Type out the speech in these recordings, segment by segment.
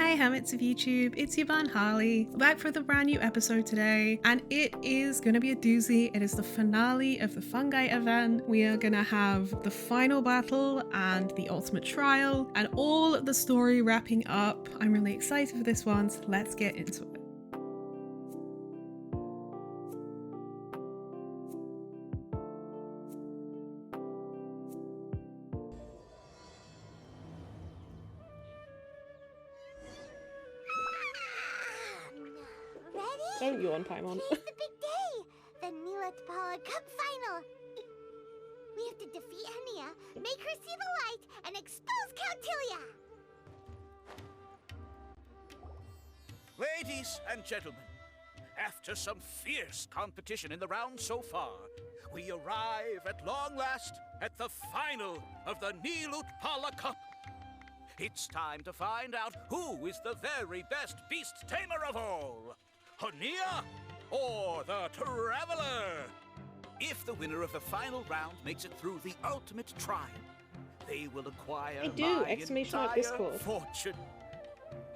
Hi Hermits of YouTube, it's Yvonne Harley, back for the brand new episode today, and it is going to be a doozy. It is the finale of the fungi event. We are going to have the final battle and the ultimate trial, and all of the story wrapping up. I'm really excited for this one, so let's get into it. Don't yawn, Paimon. Today's the big day! The Nilatpala Cup Final! We have to defeat Hania, make her see the light, and expose Cautilia! Ladies and gentlemen, after some fierce competition in the round so far, we arrive at long last at the final of the Nilatpala Cup. It's time to find out who is the very best beast tamer of all. Hania or the Traveler? If the winner of the final round makes it through the ultimate trial, they will acquire my entire fortune.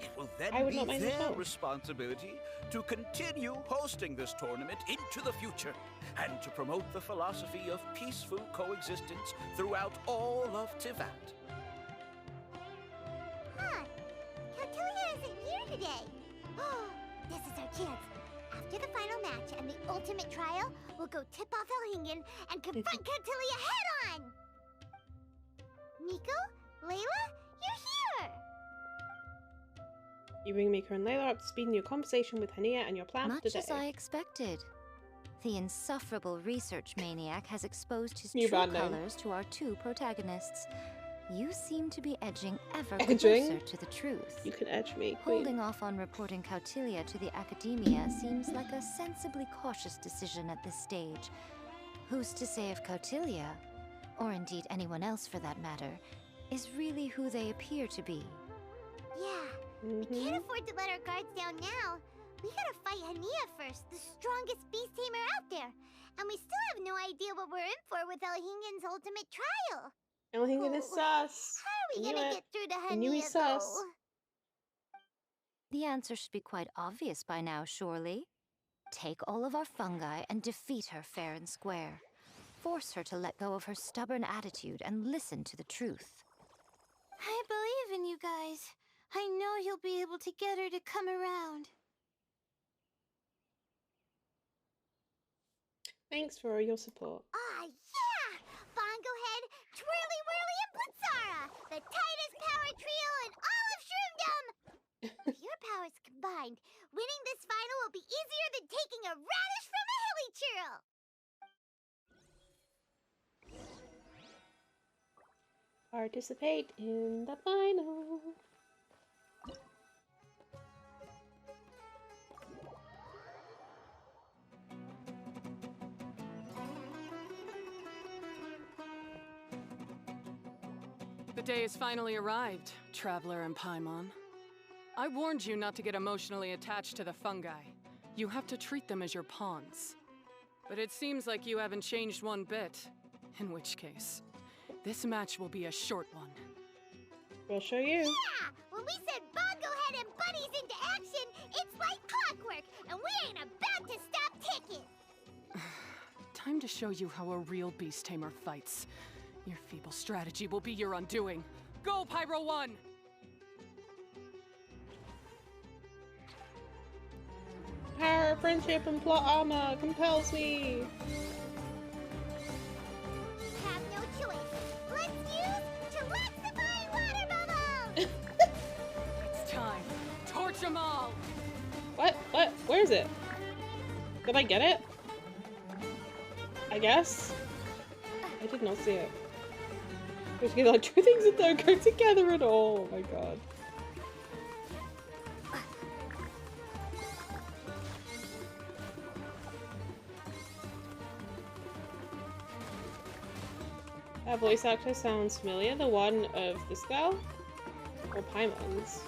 It will then be their responsibility to continue hosting this tournament into the future and to promote the philosophy of peaceful coexistence throughout all of Tivat. Huh. Cautilia isn't here today. This is our chance. After the final match and the ultimate trial, we'll go tip off Elhingen and confront Cautilia head-on! Miko? Layla? You're here! You bring Miko and Layla up to speed in your conversation with Hania and your plans today. Much as I expected. The insufferable research maniac has exposed his true colors to our two protagonists. You seem to be edging ever closer to the truth. You can edge me, queen. Holding off on reporting Cautilia to the Academia seems like a sensibly cautious decision at this stage. Who's to say if Cautilia, or indeed anyone else for that matter, is really who they appear to be? Yeah, we can't afford to let our guards down now. We gotta fight Hania first, the strongest beast tamer out there. And we still have no idea what we're in for with Elhingen's ultimate trial. Elhingen is sus. How are we gonna get through to Hania, though? The answer should be quite obvious by now, surely. Take all of our fungi and defeat her fair and square. Force her to let go of her stubborn attitude and listen to the truth. I believe in you guys. I know you'll be able to get her to come around. Thanks for all your support. Ah, yeah! Bongo Head, Twirly Whirly, and Blitzara! The tightest power trio in all of Shroomdom! With your powers combined, winning this final will be easier than taking a radish from a hilly churl! Participate in the final. The day has finally arrived, Traveler and Paimon. I warned you not to get emotionally attached to the fungi. You have to treat them as your pawns. But it seems like you haven't changed one bit. In which case, this match will be a short one. We'll show you. Yeah! When we send Bongo Head and Bunnies into action, it's like clockwork, and we ain't about to stop ticking! Time to show you how a real beast tamer fights. Your feeble strategy will be your undoing. Go, Pyro 1! Power, friendship, and plot armor compels me. Have no choice. Let's use Chillaxifying Water Bubble! It's time. Torch them all! What? What? Where is it? Did I get it? I guess? I did not see it. There's like two things that don't go together at all. Oh my god. That voice actor sounds familiar. The one of this girl? Or Paimon's?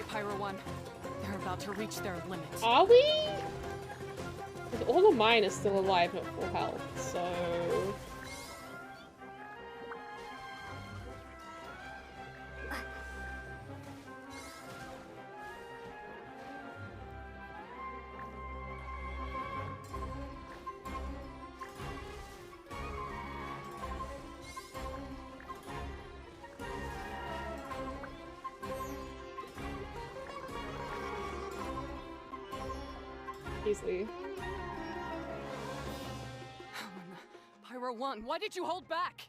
Pyro One. They're about to reach their limit. Are we? Like, all of mine are still alive at full health, so... Easily. Pyro One, why did you hold back?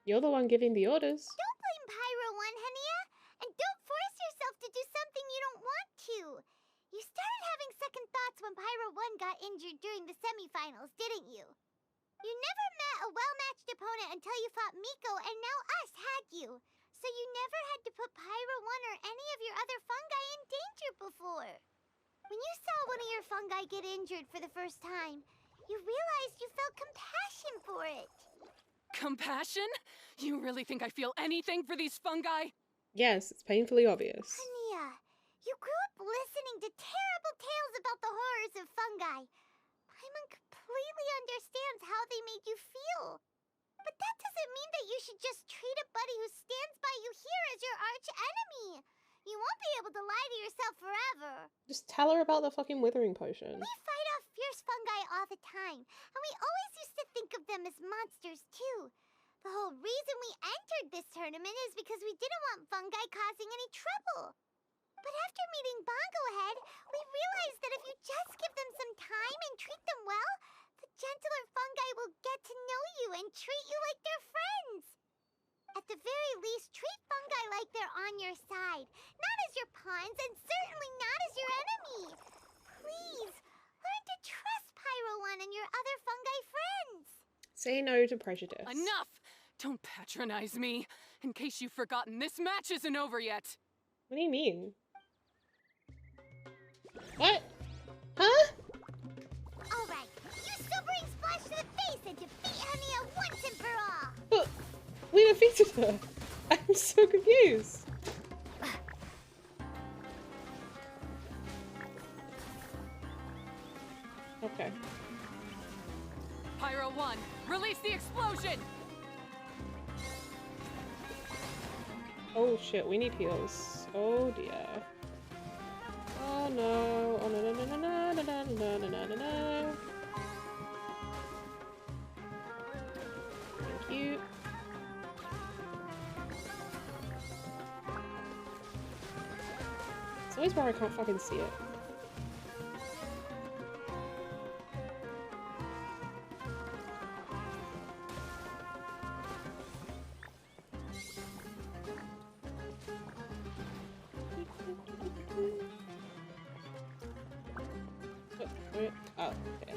You're the one giving the orders. Don't blame Pyro One, Hania, and don't force yourself to do something you don't want to. You started having second thoughts when Pyro One got injured during the semifinals, didn't you? You never met a well-matched opponent until you fought Miko, and now us, had you? So you never had to put Pyro One or any of your other fungi in danger before. When you saw one of your fungi get injured for the first time, you realized you felt compassion for it. Compassion? You really think I feel anything for these fungi? Yes, it's painfully obvious. Hania, you grew up listening to terrible tales about the horrors of fungi. Paimon completely understands how they made you feel. But that doesn't mean that you should just treat a buddy who stands by you here as your arch enemy. You won't be able to lie to yourself forever. Just tell her about the fucking withering potion. We fight off fierce fungi all the time, and we always used to think of them as monsters too. The whole reason we entered this tournament is because we didn't want fungi causing any trouble. But after meeting Bongo Head, we realized that if you just give them some time and treat them well, the gentler fungi will get to know you and treat you like their friends. At the very least, treat fungi like they're on your side, not as your pawns and certainly not as your enemy. Please, learn to trust Pyro One and your other fungi friends. Say no to prejudice. Enough! Don't patronize me. In case you've forgotten, this match isn't over yet. What do you mean? What? Huh? Alright, use Sobering Splash to the face and defeat Hania once and for all. But we defeated her. I'm so confused. Okay. Pyro One, release the explosion! Oh shit, we need heals. Oh dear. Oh no. Oh no no no no no no no no no no no no. Thank you. It's always where I can't fucking see it. Oh, okay.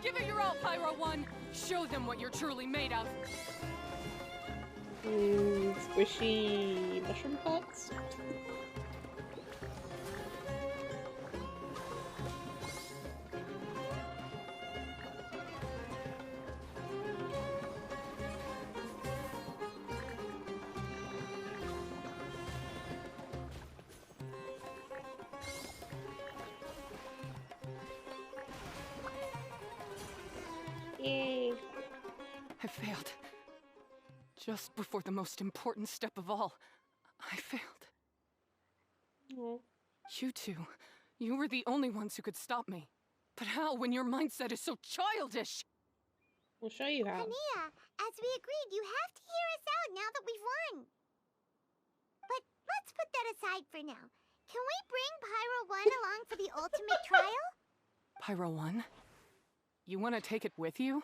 Give it your all, Pyro One! Show them what you're truly made of! Squishy mushroom pots? Yay. I failed. Just before the most important step of all, I failed. Oh. You two, you were the only ones who could stop me. But how when your mindset is so childish? We'll show you how. Hania, as we agreed, you have to hear us out now that we've won. But let's put that aside for now. Can we bring Pyro One along for the ultimate trial? Pyro One? You want to take it with you?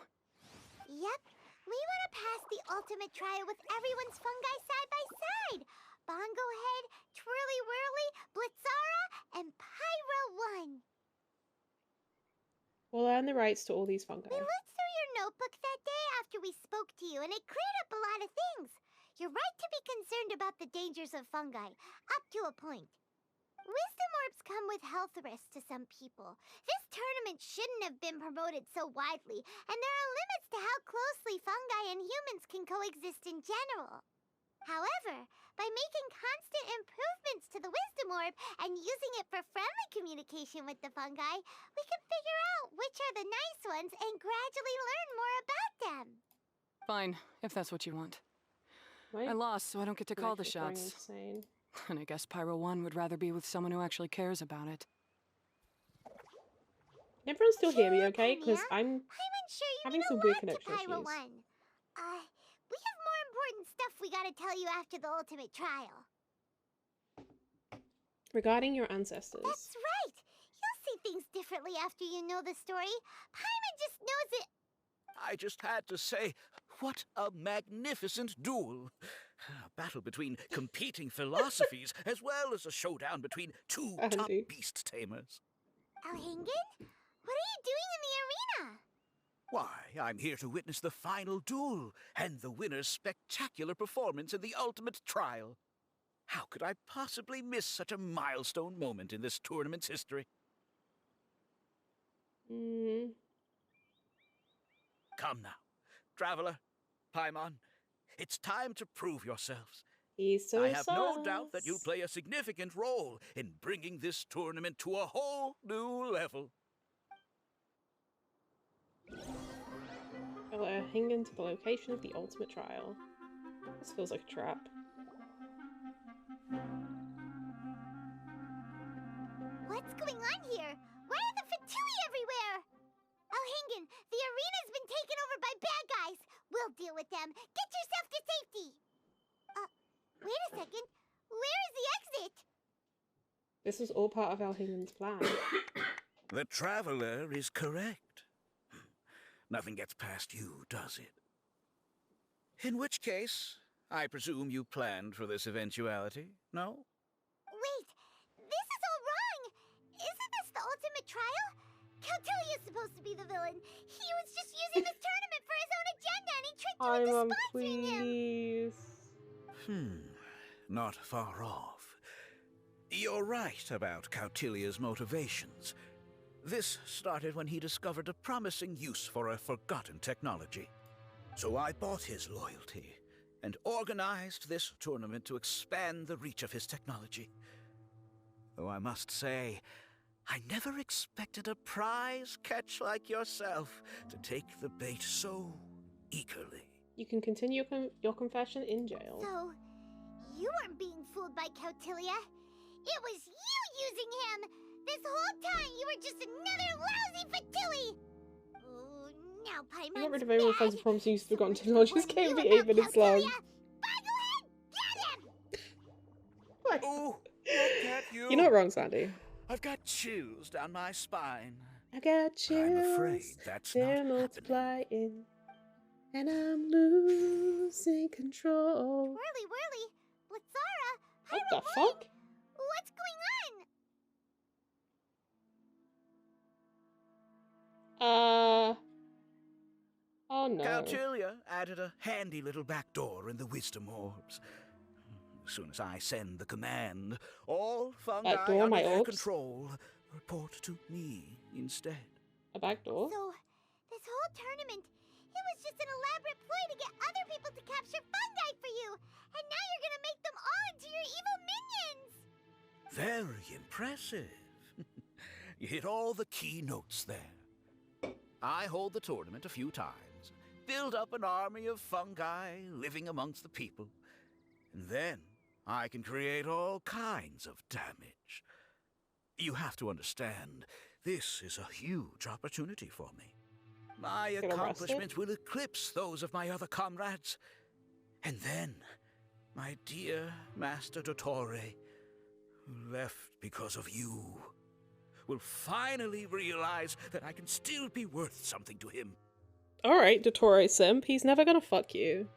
Yep. We want to pass the ultimate trial with everyone's fungi side by side. Bongo Head, Twirly Whirly, Blitzara, and Pyro One. We'll earn the rights to all these fungi. We looked through your notebook that day after we spoke to you, and it cleared up a lot of things. You're right to be concerned about the dangers of fungi, up to a point. Wisdom orbs come with health risks to some people. This tournament shouldn't have been promoted so widely, and there are limits to how closely fungi and humans can coexist in general. However, by making constant improvements to the Wisdom Orb and using it for friendly communication with the fungi, we can figure out which are the nice ones and gradually learn more about them. Fine, if that's what you want. Right? I lost, so I don't get to call the Actually going shots. insane. And I guess Pyro 1 would rather be with someone who actually cares about it. Can everyone still hear me Sure, okay? Because Panya. I'm I'm unsure you having mean some a weird lot to connection Pyro issues. 1. We have more important stuff we gotta tell you after the ultimate trial. Regarding your ancestors. That's right! You'll see things differently after you know the story. Paimon just knows it. I just had to say, what a magnificent duel. A battle between competing philosophies, as well as a showdown between two top Andy. beast tamers. Alhingan? What are you doing in the arena? Why, I'm here to witness the final duel and the winner's spectacular performance in the ultimate trial. How could I possibly miss such a milestone moment in this tournament's history? Come now, Traveler, Paimon, it's time to prove yourselves. He's so I have no doubt that you'll sus. play a significant role in bringing this tournament to a whole new level. Alhingan to the location of the ultimate trial. This feels like a trap. What's going on here? Why are the fatui everywhere? Alhingan, the arena's been taken over by bad guys. We'll deal with them. Get yourself to safety. Wait a second. Where is the exit? This was all part of Alhingan's plan. The Traveler is correct. Nothing gets past you, does it? In which case, I presume you planned for this eventuality, no? Wait, this is all wrong. Isn't this the ultimate trial? Cautilia's supposed to be the villain. He was just using this tournament for his own agenda and he tricked you into sponsoring him. Please. Not far off. You're right about Cautilia's motivations. This started when he discovered a promising use for a forgotten technology. So I bought his loyalty and organized this tournament to expand the reach of his technology. Though I must say, I never expected a prize catch like yourself to take the bait so eagerly. You can continue your confession in jail. So, you weren't being fooled by Cautilia. It was you using him. This whole time you were just another lousy fatui. Oh, now Paimon's I got rid of everyone fans bad. promising use of forgotten Someone technologies. warned Can't you be 8 about minutes long. Cautilia. Go ahead, get him! What? Oh, look at you! You're not wrong, Sandy. I've got chills down my spine. I got chills. I'm afraid that's They're not happening. multiplying. And I'm losing control. Whirly, whirly. Blitzara, What Pyro the boy, fuck? what's going on? Oh no. Cautilia added a handy little back door in the wisdom orbs. As soon as I send the command, all fungi Back door, under my their orbs? control report to me instead. A back door? So, this whole tournament, it was just an elaborate ploy to get other people to capture fungi for you. And now you're gonna make them all into your evil minions. Very impressive. You hit all the key notes there. I hold the tournament a few times, build up an army of fungi living amongst the people, and then I can create all kinds of damage. You have to understand, this is a huge opportunity for me. My Get arrested? accomplishments will eclipse those of my other comrades. And then, my dear Master Dottore, who left because of you, will finally realize that I can still be worth something to him. Alright, Dottore Simp, he's never gonna fuck you.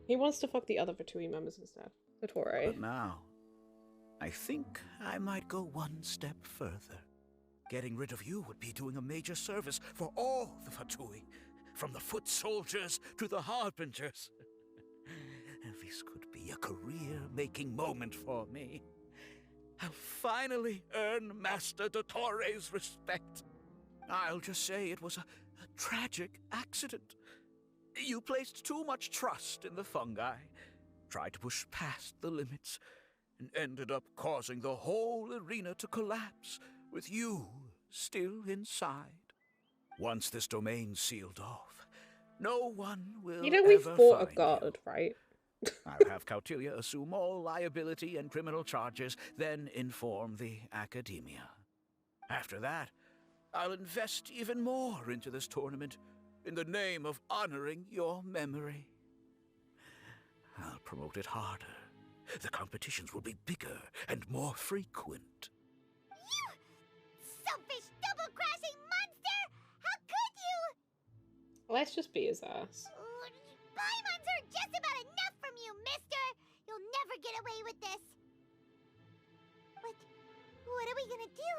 He wants to fuck the other Fatui members instead. Dottore. But now, I think I might go one step further. Getting rid of you would be doing a major service for all the Fatui, from the foot soldiers to the harbingers. This could be a career-making moment for me. I'll finally earn Master Dottore's respect. I'll just say it was a tragic accident. You placed too much trust in the fungi, tried to push past the limits, and ended up causing the whole arena to collapse, with you still inside. Once this domain's sealed off, no one will You know, we ever fought a find guard, you. right? I'll have Cautilia assume all liability and criminal charges, then inform the Academia. After that, I'll invest even more into this tournament in the name of honoring your memory. I'll promote it harder. The competitions will be bigger and more frequent. You selfish double-crashing monster! How could you? Let's just beat his ass. Paimons are just about enough from you, mister! You'll never get away with this. But what are we gonna do?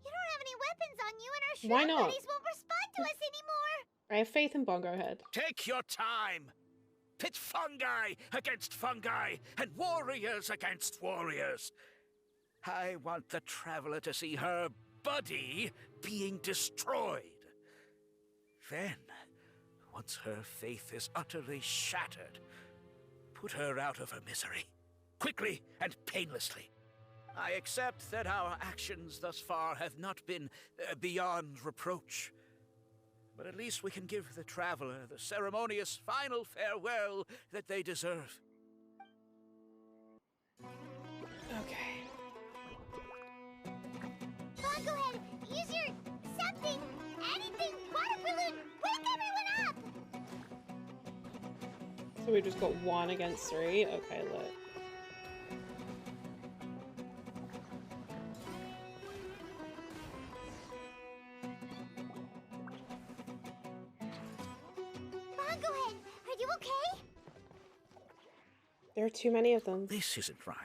You don't have any weapons on you, and our Why shroom not? buddies won't respond to us anymore. I have faith in Bongo Head. Take your time! Pit fungi against fungi, and warriors against warriors. I want the Traveler to see her buddy being destroyed. Then, once her faith is utterly shattered, put her out of her misery, quickly and painlessly. I accept that our actions thus far have not been beyond reproach. But at least we can give the Traveler the ceremonious final farewell that they deserve. Okay. Bongo Head, use your something, anything, water balloon, wake everyone up! So we just got 1 against 3. Okay, lit. Bongo Head, are you okay? There are too many of them. This isn't right.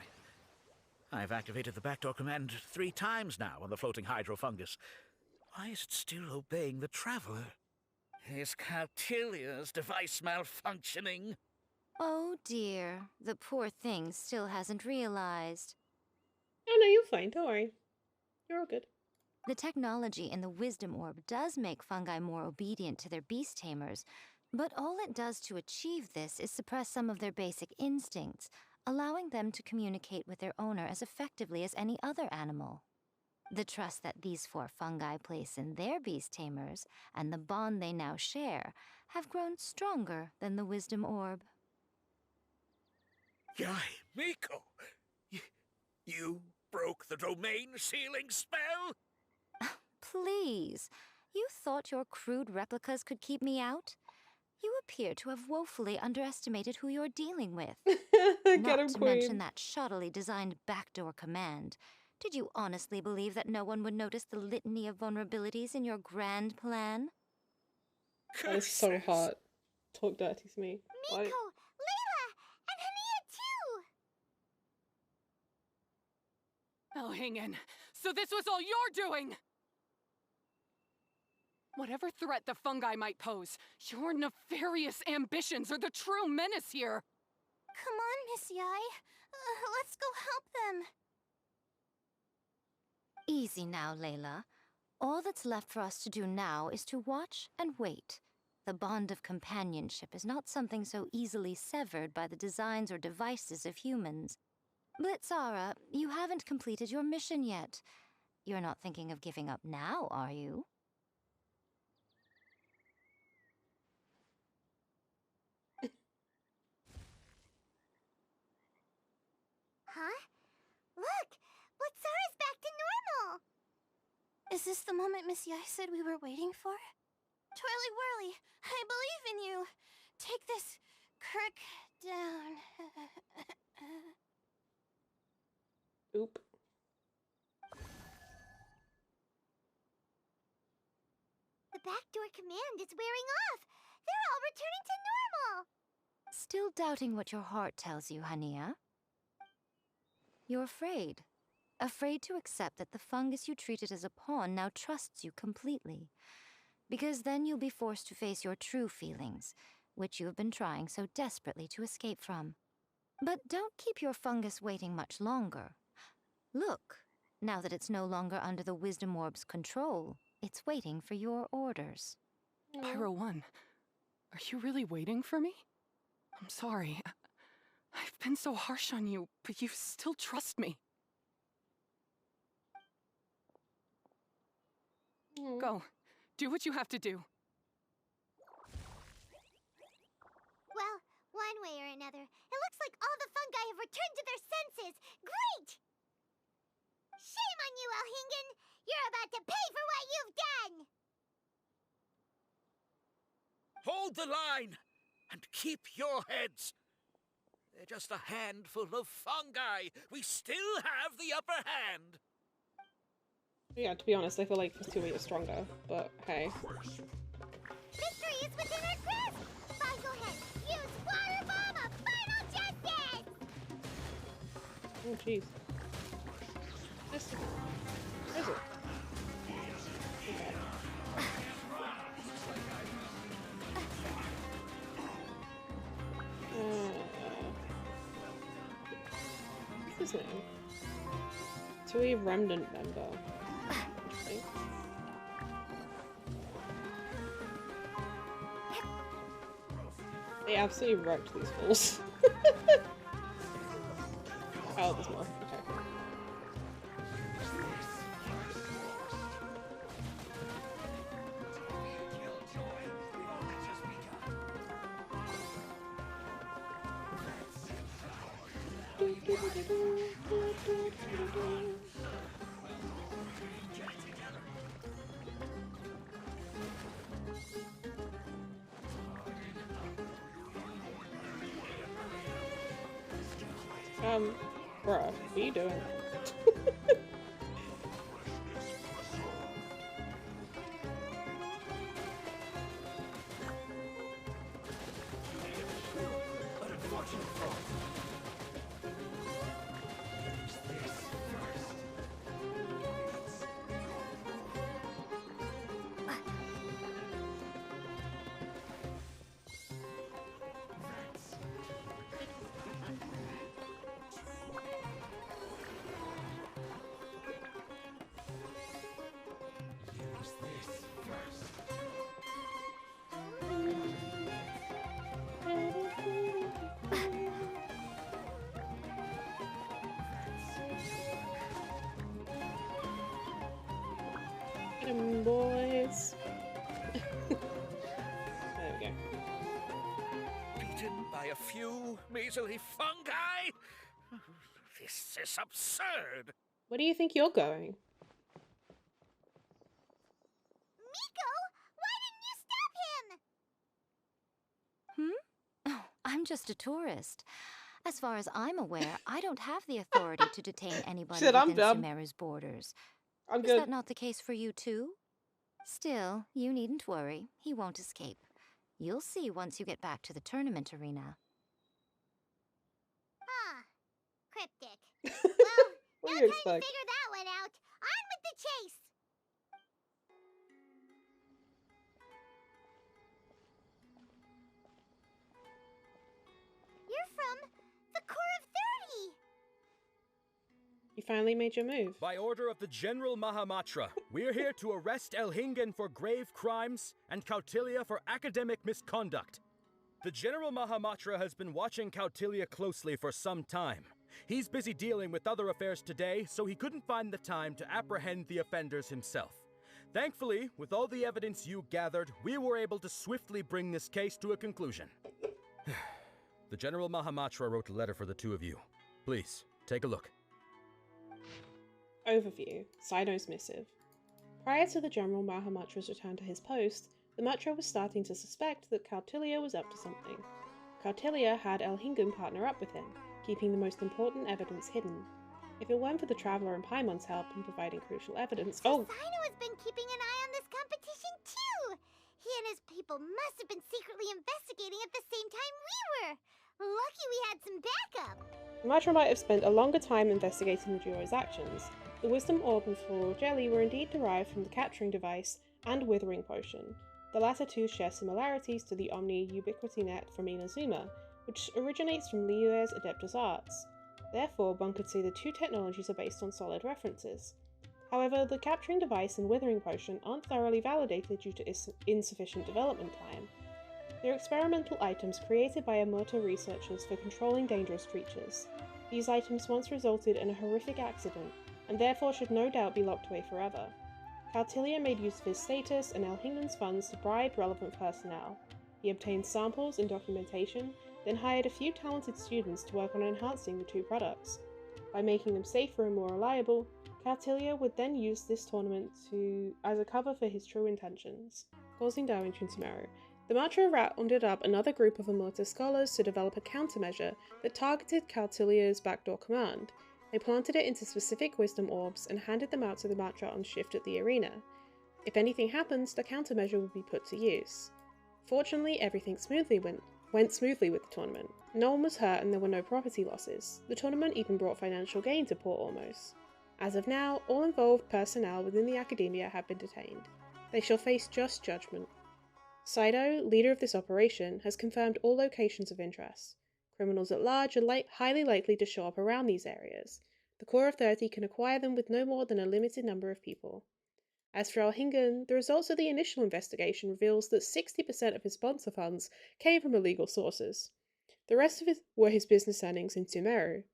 I've activated the backdoor command 3 times now on the floating hydrofungus. Why is it still obeying the Traveler? Is Cautilia's device malfunctioning? Oh dear, the poor thing still hasn't realized. Oh no, you're fine. Don't worry. You're all good. The technology in the Wisdom Orb does make fungi more obedient to their beast tamers, but all it does to achieve this is suppress some of their basic instincts, allowing them to communicate with their owner as effectively as any other animal. The trust that these 4 fungi place in their beast tamers, and the bond they now share, have grown stronger than the Wisdom Orb. Yai, Miko! You broke the domain sealing spell? Please, you thought your crude replicas could keep me out? You appear to have woefully underestimated who you're dealing with. Get Not him, to Queen. mention that shoddily designed backdoor command. Did you honestly believe that no one would notice the litany of vulnerabilities in your grand plan? That is so Curses. hot. Talk dirty to me. Miko, Like, Layla, and Hania too! Oh, hang in. So this was all you're doing! Whatever threat the fungi might pose, your nefarious ambitions are the true menace here! Come on, Miss Yai. Let's go help them. Easy now, Layla. All that's left for us to do now is to watch and wait. The bond of companionship is not something so easily severed by the designs or devices of humans. Blitzara, you haven't completed your mission yet. You're not thinking of giving up now, are you? Huh? Look! Blitzara's back to normal! Is this the moment Miss Yai said we were waiting for? Twirly Whirly, I believe in you! Take this crook down. oop. The backdoor command is wearing off! They're all returning to normal! Still doubting what your heart tells you, Hania? You're afraid. Afraid to accept that the fungus you treated as a pawn now trusts you completely. Because then you'll be forced to face your true feelings, which you have been trying so desperately to escape from. But don't keep your fungus waiting much longer. Look, now that it's no longer under the Wisdom Orb's control, it's waiting for your orders. Pyro 1, are you really waiting for me? I'm sorry. I've been so harsh on you, but you still trust me. Go. Do what you have to do. Well, one way or another, it looks like all the fungi have returned to their senses. Great! Shame on you, Elhingen! You're about to pay for what you've done! Hold the line and keep your heads. They're just a handful of fungi. We still have the upper hand. Yeah, to be honest, I feel like Fatui is stronger, but hey. Victory is within our grasp! Fine, go ahead. Use Water Bomb of Final Justice! Oh, jeez. Where is it? Okay. What's his name? Tui Remnant member. Interesting. They absolutely wrecked these fools. Oh, there's more. Okay. Bruh, what are you doing? Get 'em, boys. There we go. Beaten by a few measly fungi? This is absurd. Where do you think you're going? Miko, why didn't you stop him? Oh, I'm just a tourist. As far as I'm aware, I don't have the authority to detain anybody Shit, I'm within dumb. Sumeru's borders. I'm Is good. that not the case for you too? Still, you needn't worry. He won't escape. You'll see once you get back to the tournament arena. Ah, cryptic. Well, What no do you time to expect? figure that one out. On with the chase! You're from the Core of 30! You finally made your move. By order of the General Mahamatra, we're here to arrest Elhingen for grave crimes and Kautilya for academic misconduct. The General Mahamatra has been watching Kautilya closely for some time. He's busy dealing with other affairs today, so he couldn't find the time to apprehend the offenders himself. Thankfully, with all the evidence you gathered, we were able to swiftly bring this case to a conclusion. The General Mahamatra wrote a letter for the two of you. Please, take a look. Overview. Sino's missive. Prior to the General Mahamatra's return to his post, the Matra was starting to suspect that Kautilya was up to something. Kautilya had Elhingen partner up with him, keeping the most important evidence hidden. If it weren't for the Traveler and Paimon's help in providing crucial evidence— So Sino has been keeping an eye on this competition too! He and his people must have been secretly investigating at the same time we were! Lucky we had some backup! The Matra might have spent a longer time investigating the duo's actions. The Wisdom Orb and Floral Jelly were indeed derived from the capturing device and Withering Potion. The latter two share similarities to the Omni Ubiquity Net from Inazuma, which originates from Liyue's Adeptus Arts. Therefore, one could see the two technologies are based on solid references. However, the capturing device and withering potion aren't thoroughly validated due to insufficient development time. They're experimental items created by Amurta researchers for controlling dangerous creatures. These items once resulted in a horrific accident, and therefore should no doubt be locked away forever. Cautilia made use of his status and Elhingen's funds to bribe relevant personnel. He obtained samples and documentation, then hired a few talented students to work on enhancing the two products. By making them safer and more reliable, Cautilia would then use this tournament as a cover for his true intentions. Causing damage in Sumeru, the Matra rounded up another group of Amurta scholars to develop a countermeasure that targeted Cautilia's backdoor command. They planted it into specific wisdom orbs and handed them out to the Matra on shift at the arena. If anything happens, the countermeasure would be put to use. Fortunately, everything went smoothly with the tournament. No one was hurt and there were no property losses. The tournament even brought financial gain to Port Ormos. As of now, all involved personnel within the academia have been detained. They shall face just judgment. Saido, leader of this operation, has confirmed all locations of interest. Criminals at large are highly likely to show up around these areas. The core of 30 can acquire them with no more than a limited number of people. As for Elhingen, the results of the initial investigation reveals that 60% of his sponsor funds came from illegal sources. The rest of it were his business earnings in Sumeru.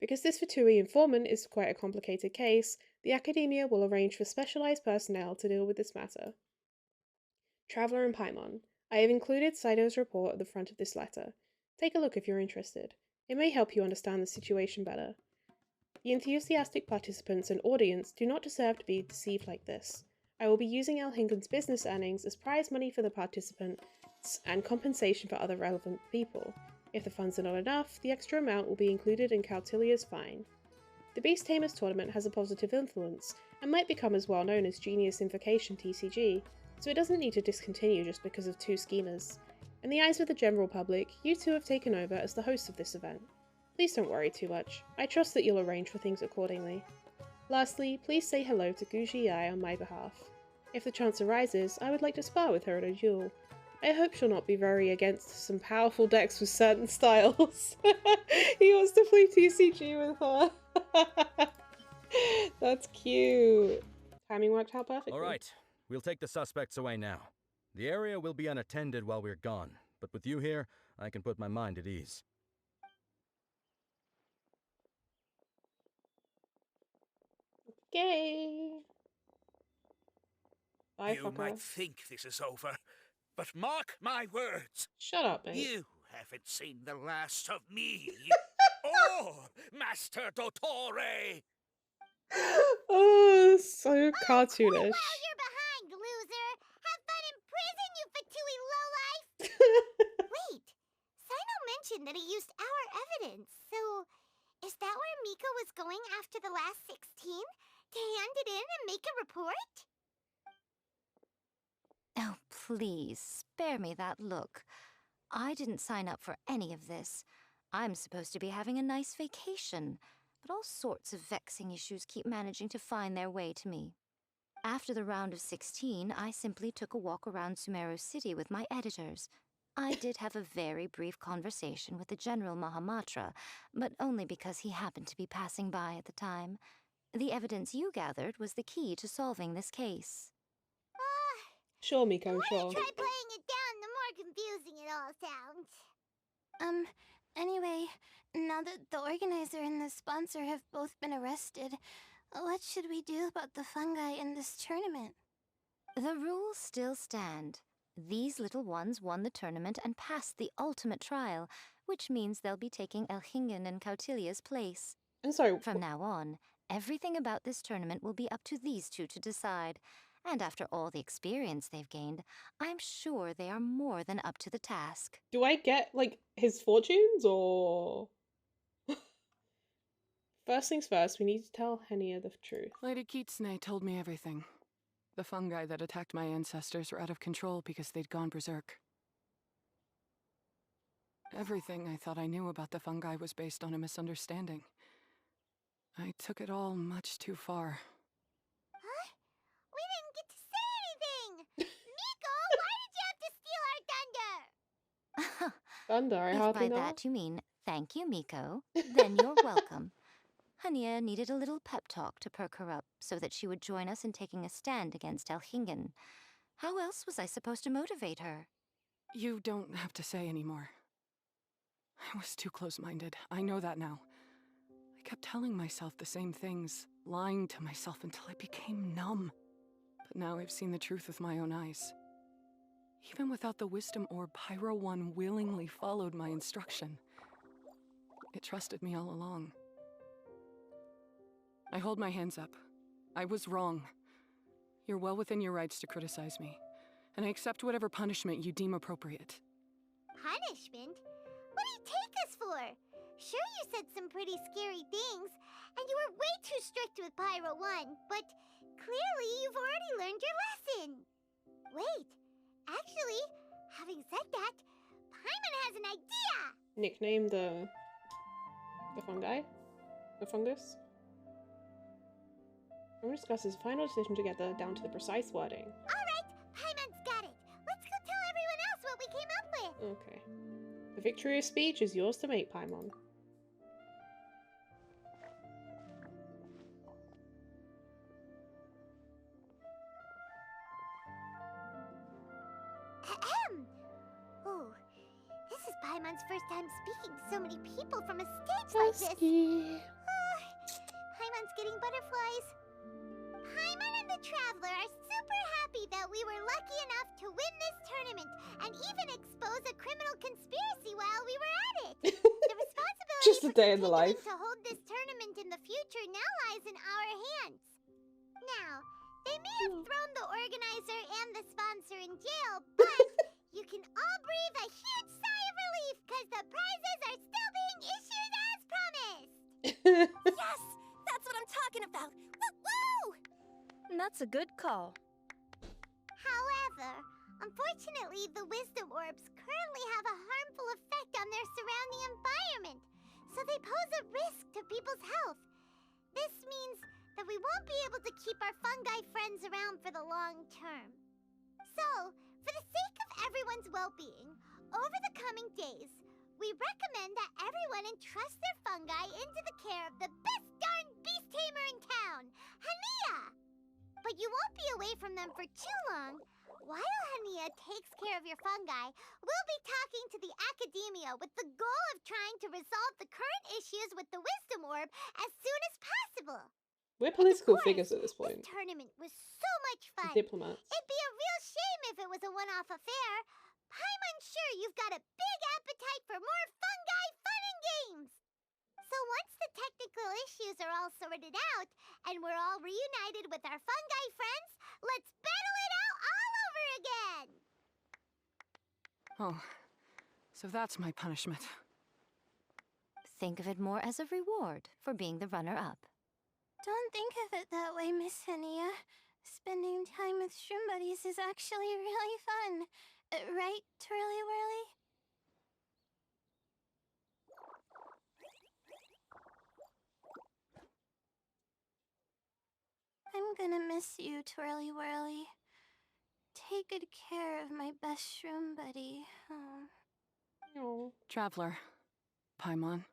Because this fatui informant is quite a complicated case, the academia will arrange for specialized personnel to deal with this matter. Traveller and Paimon, I have included Saido's report at the front of this letter. Take a look if you're interested. It may help you understand the situation better. The enthusiastic participants and audience do not deserve to be deceived like this. I will be using Elhingen's business earnings as prize money for the participants and compensation for other relevant people. If the funds are not enough, the extra amount will be included in Cautilia's fine. The Beast Tamers tournament has a positive influence, and might become as well known as Genius Invocation TCG, so it doesn't need to discontinue just because of two schemers. In the eyes of the general public, you two have taken over as the hosts of this event. Please don't worry too much. I trust that you'll arrange for things accordingly. Lastly, please say hello to Guji Ai on my behalf. If the chance arises, I would like to spar with her at a duel. I hope she'll not be very against some powerful decks with certain styles. He wants to play TCG with her. That's cute. Timing worked out perfectly. Alright, we'll take the suspects away now. The area will be unattended while we're gone, but with you here, I can put my mind at ease. Okay. Bye, You fucker. might think this is over, but mark my words. Shut up, mate. You haven't seen the last of me. Or Master Dottore. Oh, so cartoonish. Wow, you're behind, loser! Have fun in prison, you fatui lowlife! Wait, Sino mentioned that he used our evidence, so is that where Mika was going after the last 16? To hand it in and make a report? Oh, please, spare me that look. I didn't sign up for any of this. I'm supposed to be having a nice vacation, but all sorts of vexing issues keep managing to find their way to me. After the round of 16, I simply took a walk around Sumeru City with my editors. I did have a very brief conversation with the General Mahamatra, but only because he happened to be passing by at the time. The evidence you gathered was the key to solving this case. Sure, The Miko, more sure. you try playing it down, the more confusing it all sounds. Anyway, now that the organizer and the sponsor have both been arrested, what should we do about the fungi in this tournament? The rules still stand. These little ones won the tournament and passed the ultimate trial, which means they'll be taking Elhingen and Cautilia's place. And so, From now on, everything about this tournament will be up to these two to decide. And after all the experience they've gained, I'm sure they are more than up to the task. do I get, like, his fortunes, or...? First things first, we need to tell Henia the truth. Lady Kitsune told me everything. The fungi that attacked my ancestors were out of control because they'd gone berserk. Everything I thought I knew about the fungi was based on a misunderstanding. I took it all much too far. Huh? We didn't get to say anything! Miko, why did you have to steal our thunder? Thunder, I If hardly by know. that you mean thank you, Miko, then you're welcome. Hania needed a little pep talk to perk her up so that she would join us in taking a stand against Elhingen. How else was I supposed to motivate her? You don't have to say anymore. I was too close-minded. I know that now. I kept telling myself the same things, lying to myself until I became numb. But now I've seen the truth with my own eyes. Even without the wisdom orb, Pyro 1 willingly followed my instruction. It trusted me all along. I hold my hands up. I was wrong. You're well within your rights to criticize me, and I accept whatever punishment you deem appropriate. Punishment? What do you take us for? Sure, you said some pretty scary things, and you were way too strict with Pyro 1, but clearly you've already learned your lesson. Wait, actually, having said that, Paimon has an idea! Nickname the fungi? The fungus? We'll discuss his final decision together down to the precise wording. Alright, Paimon's got it. Let's go tell everyone else what we came up with. Okay. The victorious speech is yours to make, Paimon. Ahem. Oh, this is Paimon's first time speaking to so many people from a stage like this. Paimon's getting butterflies. Paimon and the Traveler are super happy that we were lucky enough to win this tournament and even expose a criminal conspiracy while we were at it. The responsibility Just a for day in the continuing life. to hold this tournament in the future now lies in our hands. Now, they may have thrown the organizer and the sponsor in jail, but you can all breathe a huge sigh of relief because the prizes are still being issued as promised. Yes! That's what I'm talking about! Woo! That's a good call. However, unfortunately, the wisdom orbs currently have a harmful effect on their surrounding environment, so they pose a risk to people's health. This means that we won't be able to keep our fungi friends around for the long term. So, for the sake of everyone's well-being, over the coming days, we recommend that everyone entrust their fungi into the care of the best darn beast tamer in town, Hania! But you won't be away from them for too long. While Hania takes care of your fungi, we'll be talking to the academia with the goal of trying to resolve the current issues with the wisdom orb as soon as possible. We're political Of course, figures at this point. This tournament was so much fun. Diplomats. It'd be a real shame if it was a one-off affair. Paimon's sure you've got a big appetite for more fungi fun and games. So once the technical issues are all sorted out, and we're all reunited with our fungi friends, let's battle it out all over again! Oh, so that's my punishment. Think of it more as a reward for being the runner-up. Don't think of it that way, Miss Hania. Spending time with shroom buddies is actually really fun. Right, Twirly Whirly? I'm gonna miss you, Twirly Whirly. Take good care of my best shroom buddy. Oh. Oh. Traveler, Paimon,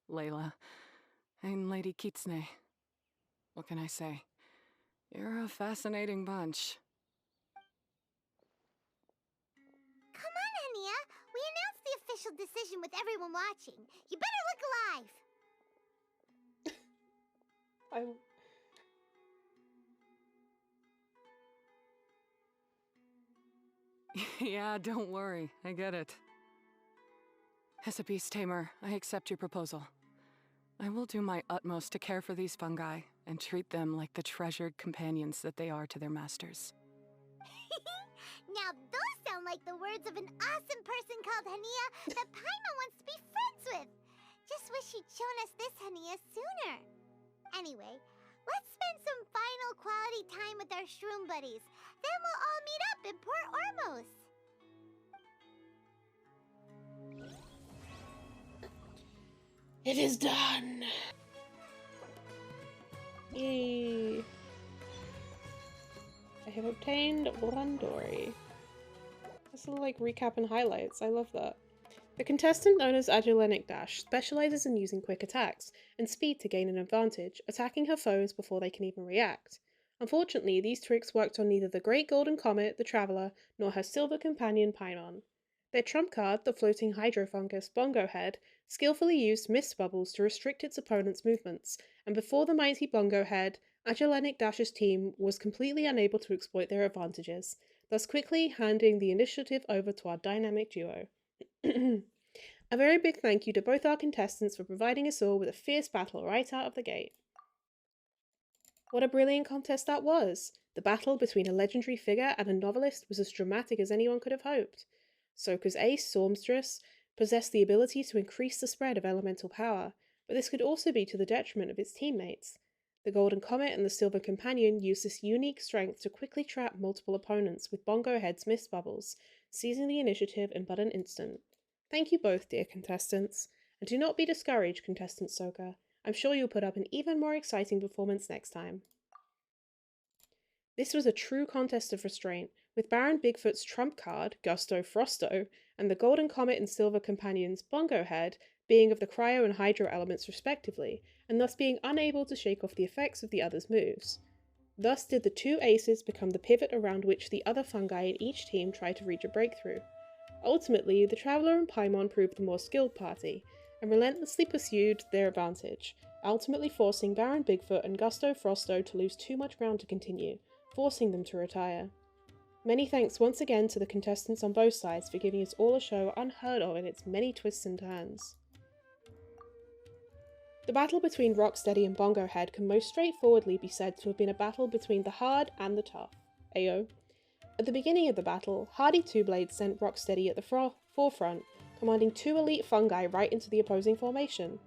Layla, and Lady Kitsune. What can I say? You're a fascinating bunch. Come on, Hania. We announced the official decision with everyone watching. You better look alive. Yeah, don't worry. I get it. As a beast tamer, I accept your proposal. I will do my utmost to care for these fungi and treat them like the treasured companions that they are to their masters. Now those sound like the words of an awesome person called Hania that Paimon wants to be friends with. Just wish she'd shown us this Hania sooner. Anyway, let's spend some final quality time with our shroom buddies. Then we'll all meet up in Port Ormos. It is done! Yay! I have obtained Randori. This little like recap and highlights. I love that. The contestant known as Agilenic Dash specializes in using quick attacks and speed to gain an advantage, attacking her foes before they can even react. Unfortunately, these tricks worked on neither the Great Golden Comet, the Traveler, nor her silver companion Paimon. Their trump card, the floating hydrofungus Bongo Head, skillfully used mist bubbles to restrict its opponent's movements, and before the mighty Bongo Head, Agilenic Dash's team was completely unable to exploit their advantages, thus quickly handing the initiative over to our dynamic duo. A very big thank you to both our contestants for providing us all with a fierce battle right out of the gate. What a brilliant contest that was! The battle between a legendary figure and a novelist was as dramatic as anyone could have hoped. Soka's ace, Stormstress, possessed the ability to increase the spread of elemental power, but this could also be to the detriment of its teammates. The Golden Comet and the Silver Companion used this unique strength to quickly trap multiple opponents with Bongo Head's mist bubbles, seizing the initiative in but an instant. Thank you both, dear contestants, and do not be discouraged, contestant Soka. I'm sure you'll put up an even more exciting performance next time. This was a true contest of restraint, with Baron Bigfoot's trump card, Gusto Frosto, and the Golden Comet and Silver Companion's Bongo Head being of the Cryo and Hydro elements respectively, and thus being unable to shake off the effects of the other's moves. Thus did the two aces become the pivot around which the other fungi in each team tried to reach a breakthrough. Ultimately, the Traveler and Paimon proved the more skilled party, and relentlessly pursued their advantage, ultimately forcing Baron Bigfoot and Gusto Frosto to lose too much ground to continue, forcing them to retire. Many thanks once again to the contestants on both sides for giving us all a show unheard of in its many twists and turns. The battle between Rocksteady and Bongo Head can most straightforwardly be said to have been a battle between the hard and the tough. Ayo. At the beginning of the battle, Hardy Two-Blades sent Rocksteady at the forefront, commanding two elite fungi right into the opposing formation.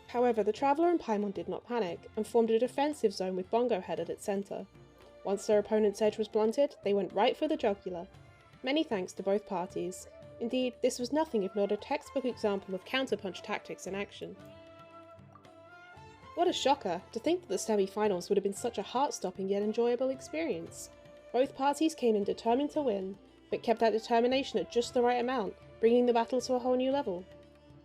However, the Traveler and Paimon did not panic, and formed a defensive zone with Bongo Head at its centre. Once their opponent's edge was blunted, they went right for the jugular. Many thanks to both parties. Indeed, this was nothing if not a textbook example of counterpunch tactics in action. What a shocker, to think that the semi-finals would have been such a heart-stopping yet enjoyable experience. Both parties came in determined to win, but kept that determination at just the right amount, bringing the battle to a whole new level.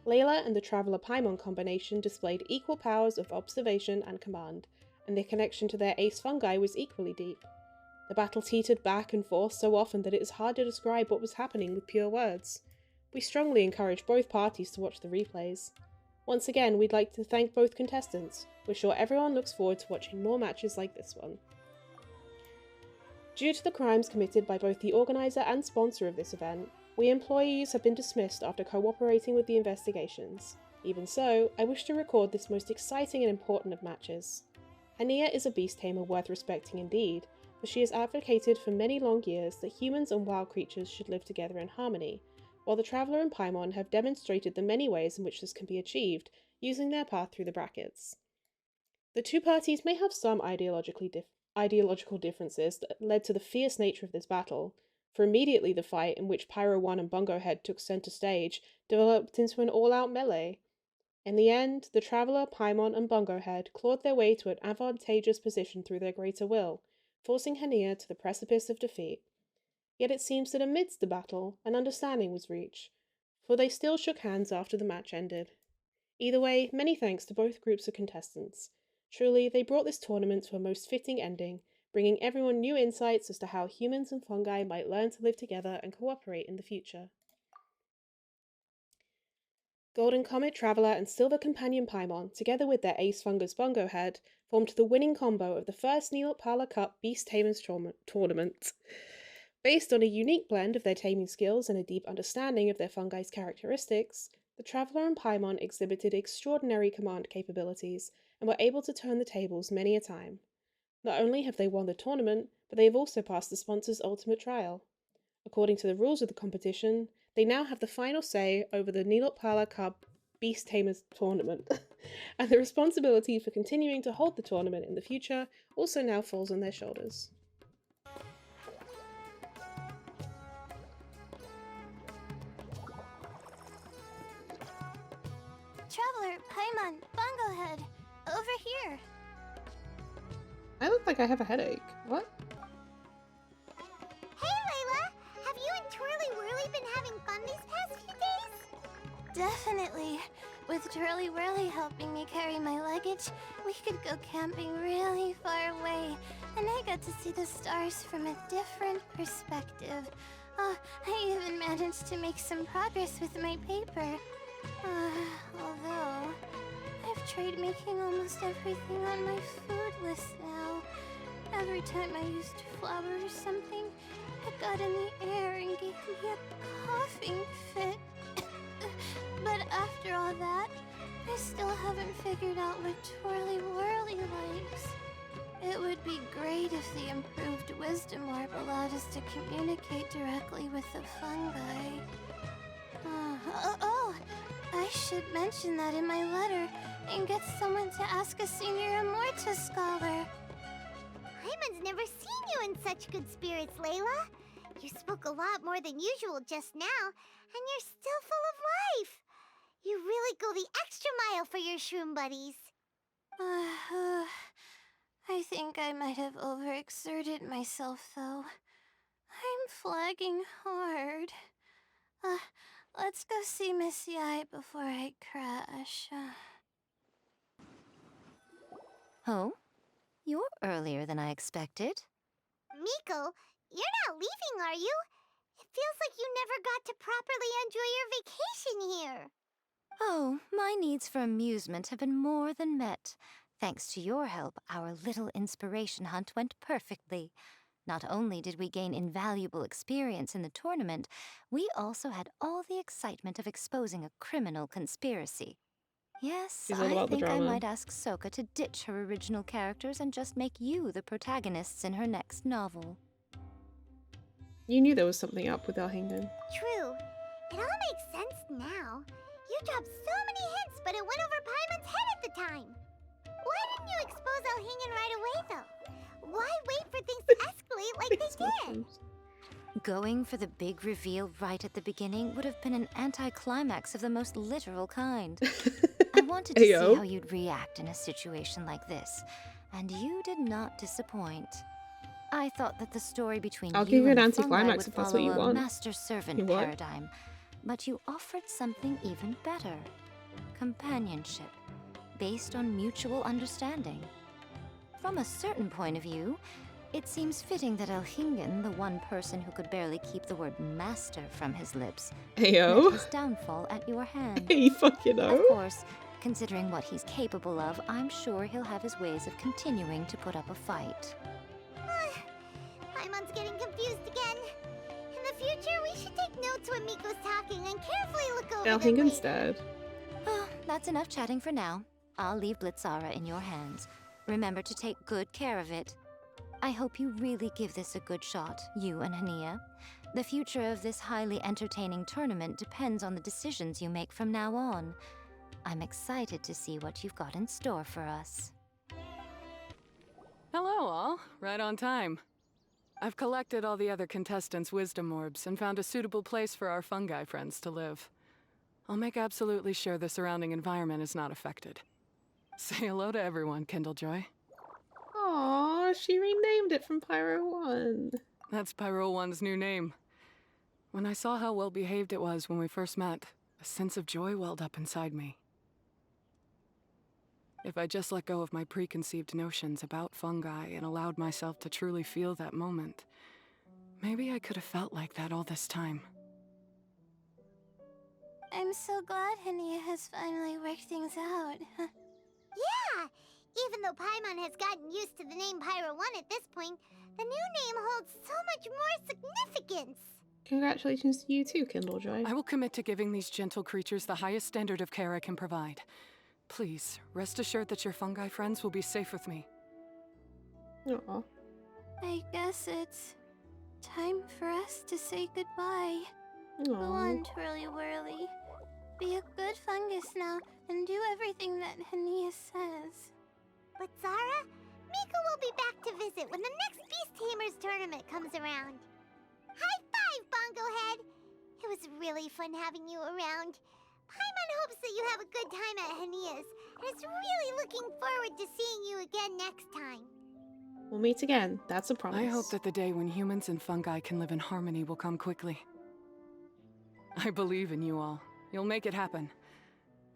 Layla and the Traveler Paimon combination displayed equal powers of observation and command, and their connection to their ace fungi was equally deep. The battle teetered back and forth so often that it is hard to describe what was happening with pure words. We strongly encourage both parties to watch the replays. Once again, we'd like to thank both contestants. We're sure everyone looks forward to watching more matches like this one. Due to the crimes committed by both the organiser and sponsor of this event, we employees have been dismissed after cooperating with the investigations. Even so, I wish to record this most exciting and important of matches. Hania is a beast tamer worth respecting indeed, for she has advocated for many long years that humans and wild creatures should live together in harmony, while the Traveler and Paimon have demonstrated the many ways in which this can be achieved, using their path through the brackets. The two parties may have some ideological differences that led to the fierce nature of this battle, for immediately the fight in which Pyro 1 and Bongo Head took centre stage developed into an all-out melee. In the end, the Traveler, Paimon and Bongo Head clawed their way to an advantageous position through their greater will, forcing Hania to the precipice of defeat. Yet it seems that amidst the battle, an understanding was reached, for they still shook hands after the match ended. Either way, many thanks to both groups of contestants. Truly, they brought this tournament to a most fitting ending, bringing everyone new insights as to how humans and fungi might learn to live together and cooperate in the future. Golden Comet Traveler and Silver Companion Paimon, together with their ace fungus Bongo Head, formed the winning combo of the first Nilot Pala Cup Beast Tamers Tournament. Based on a unique blend of their taming skills and a deep understanding of their fungi's characteristics, the Traveler and Paimon exhibited extraordinary command capabilities and were able to turn the tables many a time. Not only have they won the tournament, but they have also passed the sponsor's ultimate trial. According to the rules of the competition, they now have the final say over the Nilot Pala Cup Beast Tamers Tournament, and the responsibility for continuing to hold the tournament in the future also now falls on their shoulders. Traveler, Paimon, Bongo Head, over here. I look like I have a headache. What? Hey, Layla! Have you and Twirly Whirly been having fun these past few days? Definitely. With Twirly Whirly helping me carry my luggage, we could go camping really far away, and I got to see the stars from a different perspective. Oh, I even managed to make some progress with my paper. Although, I've tried making almost everything on my food list now. Every time I used flour or something, it got in the air and gave me a coughing fit. But after all that, I still haven't figured out what Twirly Whirly likes. It would be great if the improved wisdom orb allowed us to communicate directly with the fungi. I should mention that in my letter and get someone to ask a senior Immorta scholar. Paimon's never seen you in such good spirits, Layla. You spoke a lot more than usual just now, and you're still full of life. You really go the extra mile for your shroom buddies. I think I might have overexerted myself, though. I'm flagging hard. Let's go see Miss Yai before I crash. Oh? You're earlier than I expected. Miko, you're not leaving, are you? It feels like you never got to properly enjoy your vacation here. Oh, my needs for amusement have been more than met. Thanks to your help, our little inspiration hunt went perfectly. Not only did we gain invaluable experience in the tournament, we also had all the excitement of exposing a criminal conspiracy. Yes, She's all I about the think I drama. might ask Soka to ditch her original characters and just make you the protagonists in her next novel. You knew there was something up with Elhingen. True. It all makes sense now. You dropped so many hints, but it went over Paimon's head at the time. Why didn't you expose Elhingen right away, though? Why wait for things to escalate like they did? Going for the big reveal right at the beginning would have been an anticlimax of the most literal kind. I wanted to see how you'd react in a situation like this, and you did not disappoint. I thought that the story between I'll you give you and an the fungi anticlimax would if that's what follow you a want. master-servant You what? paradigm, but you offered something even better. Companionship, based on mutual understanding. From a certain point of view, it seems fitting that Elhingen, the one person who could barely keep the word master from his lips, met his downfall at your hands. Hey, fucking Of course, considering what he's capable of, I'm sure he'll have his ways of continuing to put up a fight. Paimon's getting confused again. In the future, we should take notes when Miko's talking and carefully look over them Elhingen's later. dead. Oh, that's enough chatting for now. I'll leave Blitzara in your hands. Remember to take good care of it. I hope you really give this a good shot, you and Hania. The future of this highly entertaining tournament depends on the decisions you make from now on. I'm excited to see what you've got in store for us. Hello, all. Right on time. I've collected all the other contestants' wisdom orbs and found a suitable place for our fungi friends to live. I'll make absolutely sure the surrounding environment is not affected. Say hello to everyone, Kindlejoy. Aww, she renamed it from Pyro 1. That's Pyro 1's new name. When I saw how well behaved it was when we first met, a sense of joy welled up inside me. If I just let go of my preconceived notions about fungi and allowed myself to truly feel that moment, maybe I could have felt like that all this time. I'm so glad Hania has finally worked things out. Yeah! Even though Paimon has gotten used to the name Pyro 1 at this point, the new name holds so much more significance! Congratulations to you too, Kindlejoy. I will commit to giving these gentle creatures the highest standard of care I can provide. Please, rest assured that your fungi friends will be safe with me. Aw. I guess it's time for us to say goodbye. Go Aw. on, Twirly Whirly. Be a good fungus now and do everything that Hania says. But Zara, Miko will be back to visit when the next Beast Tamers tournament comes around. High five, Bongo Head! It was really fun having you around. Paimon hopes that you have a good time at Hania's, and is really looking forward to seeing you again next time. We'll meet again, that's a promise. I hope that the day when humans and fungi can live in harmony will come quickly. I believe in you all, You'll make it happen.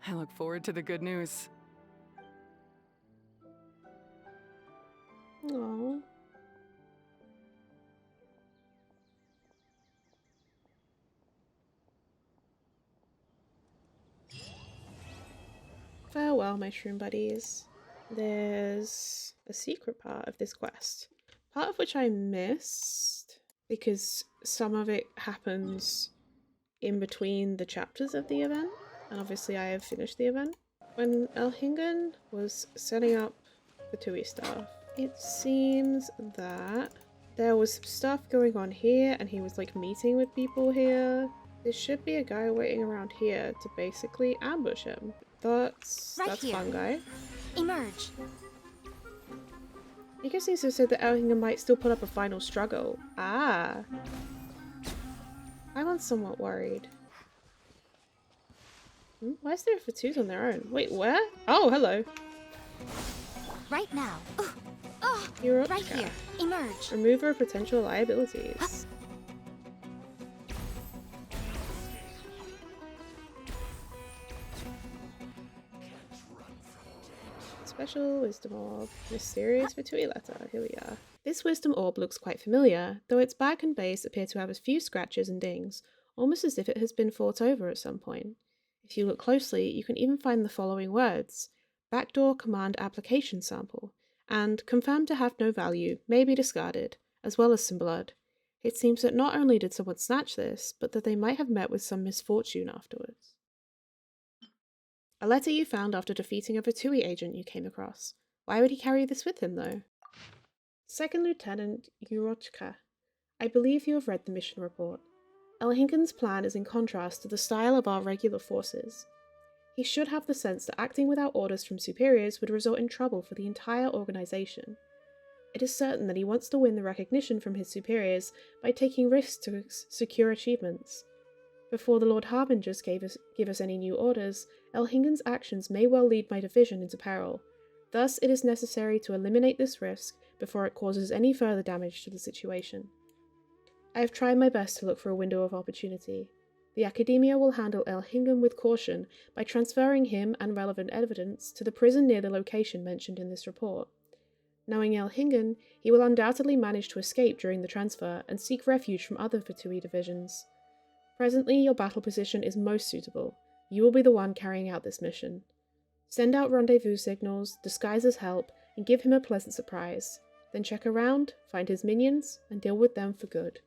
I look forward to the good news. Aww. Farewell, my shroom buddies. There's a secret part of this quest, part of which I missed because some of it happens in between the chapters of the event, and obviously I have finished the event. When Elhingen was setting up fatui stuff, it seems that there was some stuff going on here and he was like meeting with people here. There should be a guy waiting around here to basically ambush him. That's here. fungi. Emerge. Nico seems to have said that Elhingen might still put up a final struggle. Ah. I'm somewhat worried. Why is there fatus on their own? Wait, where? Oh, hello. Right now. You're Right here. Emerge. Remover of potential liabilities. Special wisdom orb. Mysterious fatui letter. Here we are. This wisdom orb looks quite familiar, though its back and base appear to have a few scratches and dings, almost as if it has been fought over at some point. If you look closely, you can even find the following words: backdoor command application sample, and confirmed to have no value, may be discarded, as well as some blood. It seems that not only did someone snatch this, but that they might have met with some misfortune afterwards. A letter you found after defeating a fatui agent you came across. Why would he carry this with him, though? Second Lieutenant Yurochka, I believe you have read the mission report. Elhingen's plan is in contrast to the style of our regular forces. He should have the sense that acting without orders from superiors would result in trouble for the entire organization. It is certain that he wants to win the recognition from his superiors by taking risks to secure achievements. Before the Lord Harbingers give us any new orders, Elhingen's actions may well lead my division into peril. Thus, it is necessary to eliminate this risk before it causes any further damage to the situation. I have tried my best to look for a window of opportunity. The Academia will handle Elhingen with caution by transferring him and relevant evidence to the prison near the location mentioned in this report. Knowing Elhingen, he will undoubtedly manage to escape during the transfer and seek refuge from other fatui divisions. Presently, your battle position is most suitable. You will be the one carrying out this mission. Send out rendezvous signals, disguise as help, and give him a pleasant surprise. Then check around, find his minions, and deal with them for good.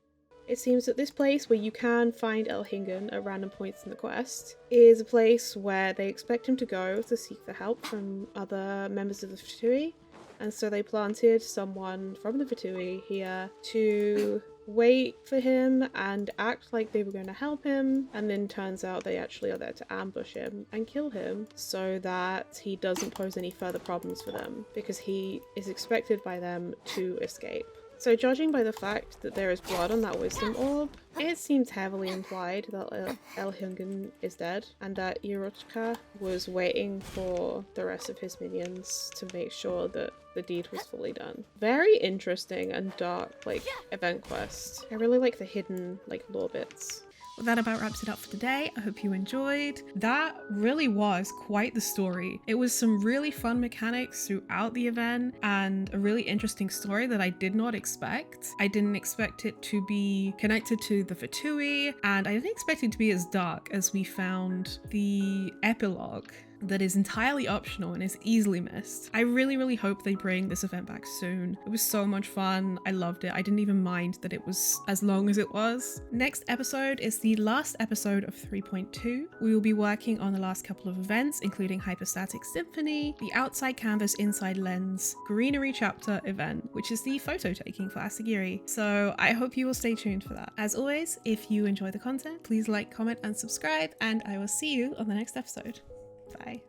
It seems that this place where you can find Elhingen at random points in the quest is a place where they expect him to go to seek for help from other members of the fatui, and so they planted someone from the fatui here to wait for him and act like they were going to help him, and then turns out they actually are there to ambush him and kill him so that he doesn't pose any further problems for them, because he is expected by them to escape. So judging by the fact that there is blood on that wisdom orb, it seems heavily implied that Elhingen is dead and that Yurochka was waiting for the rest of his minions to make sure that the deed was fully done. Very interesting and dark, event quest. I really like the hidden, lore bits. Well, that about wraps it up for today. I hope you enjoyed. That really was quite the story. It was some really fun mechanics throughout the event and a really interesting story that I did not expect. I didn't expect it to be connected to the fatui, and I didn't expect it to be as dark as we found the epilogue that is entirely optional and is easily missed. I really hope they bring this event back soon. It was so much fun. I loved it. I didn't even mind that it was as long as it was. Next episode is the last episode of 3.2. We will be working on the last couple of events, including Hypostatic Symphony, the Outside Canvas Inside Lens Greenery Chapter event, which is the photo taking for Asagiri. So I hope you will stay tuned for that. As always, if you enjoy the content, please like, comment, and subscribe, and I will see you on the next episode. Bye.